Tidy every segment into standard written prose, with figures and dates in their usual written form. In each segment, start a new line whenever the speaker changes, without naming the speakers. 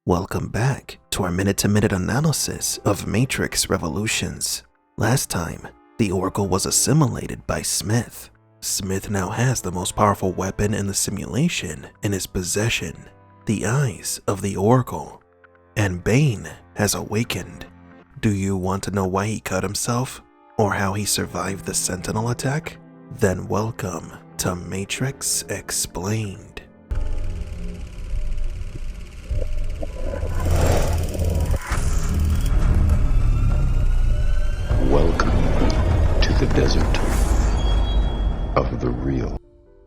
Welcome back to our minute-to-minute analysis of Matrix Revolutions. Last time, the Oracle was assimilated by Smith. Smith now has the most powerful weapon in the simulation in his possession, the eyes of the Oracle. And Bane has awakened. Do you want to know why he cut himself? Or how he survived the Sentinel attack? Then welcome to Matrix Explained.
Welcome to the desert of the real.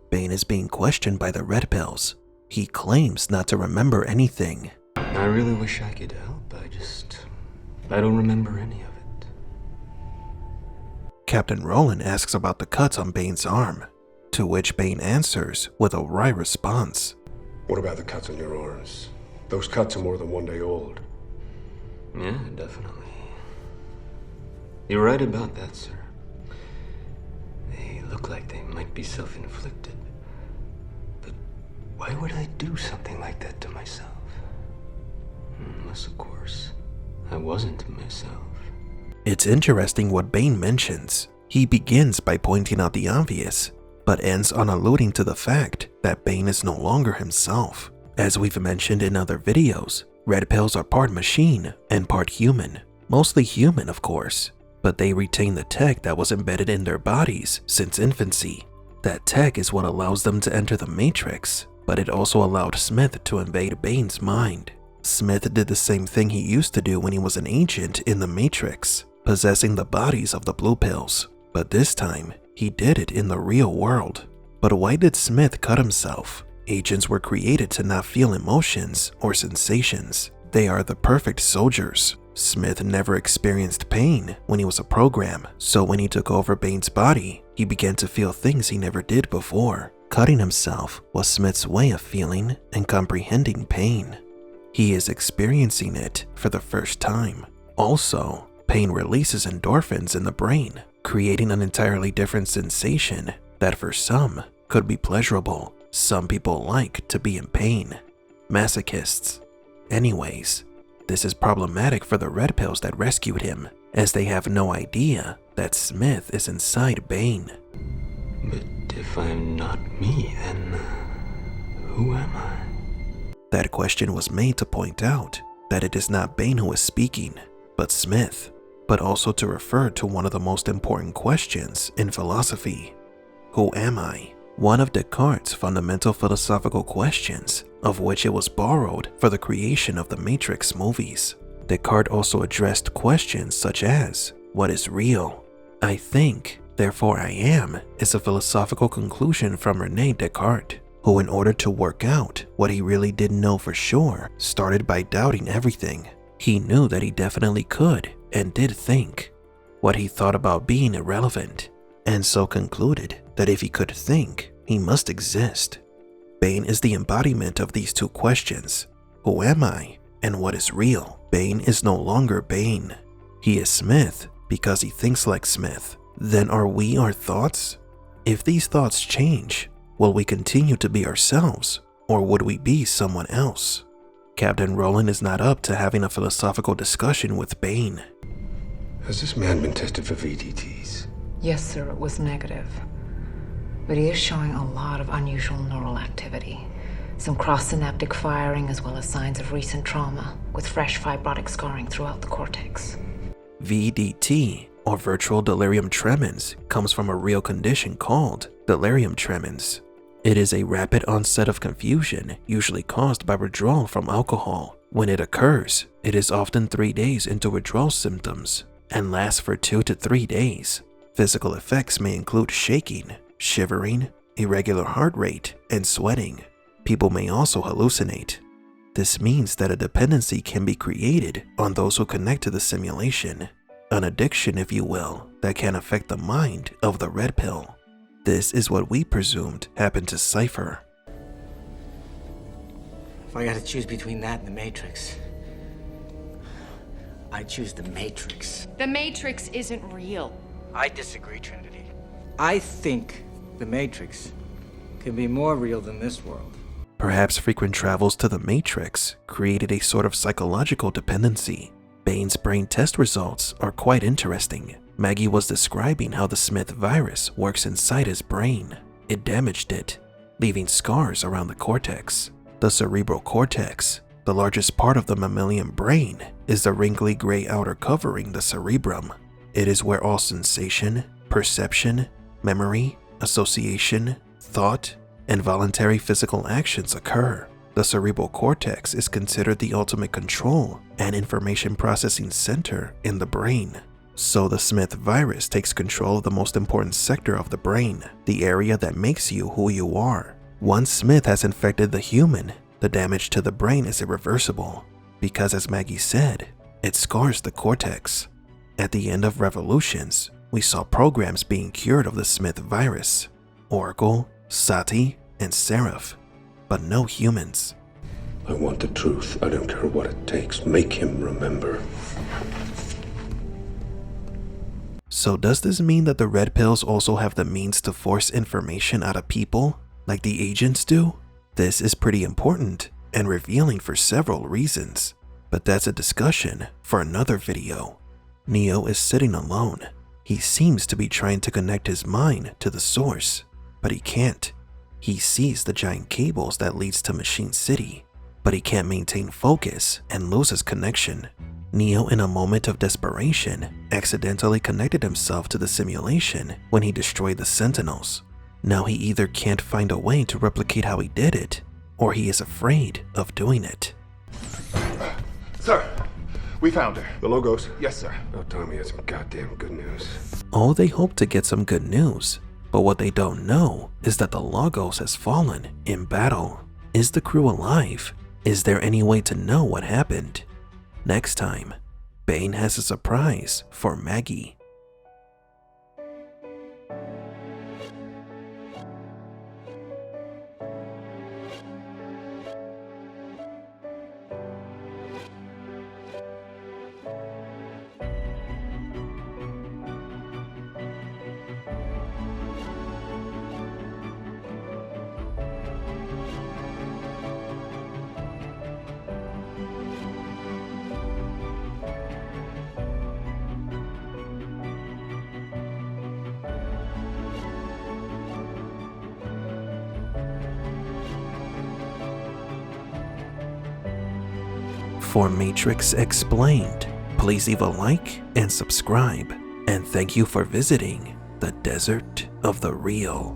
Bane is being questioned by the Red Pills. He claims not to remember anything.
I really wish I could help. I don't remember any of it.
Captain Roland asks about the cuts on Bane's arm, to which Bane answers with a wry response.
What about the cuts on your arms? Those cuts are more than 1 day old.
Yeah, definitely. You're right about that, sir. They look like they might be self-inflicted. But why would I do something like that to myself? Unless, of course, I wasn't myself.
It's interesting what Bane mentions. He begins by pointing out the obvious, but ends on alluding to the fact that Bane is no longer himself. As we've mentioned in other videos, Red Pills are part machine and part human. Mostly human, of course, but they retain the tech that was embedded in their bodies since infancy. That tech is what allows them to enter the Matrix, but it also allowed Smith to invade Bane's mind. Smith did the same thing he used to do when he was an agent in the Matrix, possessing the bodies of the Blue Pills, but this time, he did it in the real world. But why did Smith cut himself? Agents were created to not feel emotions or sensations. They are the perfect soldiers. Smith never experienced pain when he was a program, so when he took over Bane's body, he began to feel things he never did before. Cutting himself was Smith's way of feeling and comprehending pain. He is experiencing it for the first time. Also, pain releases endorphins in the brain, creating an entirely different sensation that for some could be pleasurable. Some people like to be in pain. Masochists. Anyways, this is problematic for the Red Pills that rescued him, as they have no idea that Smith is inside Bane.
But if I'm not me, then who am I?
That question was made to point out that it is not Bane who is speaking, but Smith, but also to refer to one of the most important questions in philosophy. Who am I? One of Descartes' fundamental philosophical questions, of which it was borrowed for the creation of the Matrix movies. Descartes also addressed questions such as, what is real? I think, therefore I am, is a philosophical conclusion from René Descartes, who in order to work out what he really didn't know for sure, started by doubting everything. He knew that he definitely could and did think. What he thought about being irrelevant, and so concluded that if he could think, he must exist. Bane is the embodiment of these two questions. Who am I, and what is real? Bane is no longer Bane. He is Smith because he thinks like Smith. Then are we our thoughts? If these thoughts change, will we continue to be ourselves, or would we be someone else? Captain Roland is not up to having a philosophical discussion with Bane.
Has this man been tested for VDTs?
Yes, sir, it was negative. But he is showing a lot of unusual neural activity. Some cross-synaptic firing as well as signs of recent trauma, with fresh fibrotic scarring throughout the cortex.
VDT, or virtual delirium tremens, comes from a real condition called delirium tremens. It is a rapid onset of confusion, usually caused by withdrawal from alcohol. When it occurs, it is often 3 days into withdrawal symptoms and lasts for 2 to 3 days. Physical effects may include shaking, shivering, irregular heart rate, and sweating. People may also hallucinate. This means that a dependency can be created on those who connect to the simulation, an addiction, if you will, that can affect the mind of the Red Pill. This is what we presumed happened to Cypher.
If I gotta choose between that and the Matrix, I choose the Matrix.
The Matrix isn't real.
I disagree, Trinity. I think the Matrix can be more real than this world.
Perhaps frequent travels to the Matrix created a sort of psychological dependency. Bane's brain test results are quite interesting. Maggie was describing how the Smith virus works inside his brain. It damaged it, leaving scars around the cortex. The cerebral cortex, the largest part of the mammalian brain, is the wrinkly gray outer covering the cerebrum. It is where all sensation, perception, memory, association, thought, and voluntary physical actions occur. The cerebral cortex is considered the ultimate control and information processing center in the brain. So the Smith virus takes control of the most important sector of the brain, the area that makes you who you are. Once Smith has infected the human, the damage to the brain is irreversible, because as Maggie said, it scars the cortex. At the end of Revolutions, we saw programs being cured of the Smith virus: Oracle, Sati, and Seraph, but no humans.
I want the truth. I don't care what it takes. Make him remember.
So does this mean that the red pills also have the means to force information out of people, like the agents do? This is pretty important and revealing for several reasons, but that's a discussion for another video. Neo is sitting alone. He seems to be trying to connect his mind to the source, but he can't. He sees the giant cables that leads to Machine City, but he can't maintain focus and loses connection. Neo, in a moment of desperation, accidentally connected himself to the simulation when he destroyed the Sentinels. Now he either can't find a way to replicate how he did it, or he is afraid of doing it.
Sir, we found her.
The Logos?
Yes, sir.
Oh, Tommy has some goddamn good news.
Oh, they hope to get some good news, but what they don't know is that the Logos has fallen in battle. Is the crew alive? Is there any way to know what happened? Next time, Bane has a surprise for Maggie. For Matrix Explained, please leave a like and subscribe, and thank you for visiting the Desert of the Real.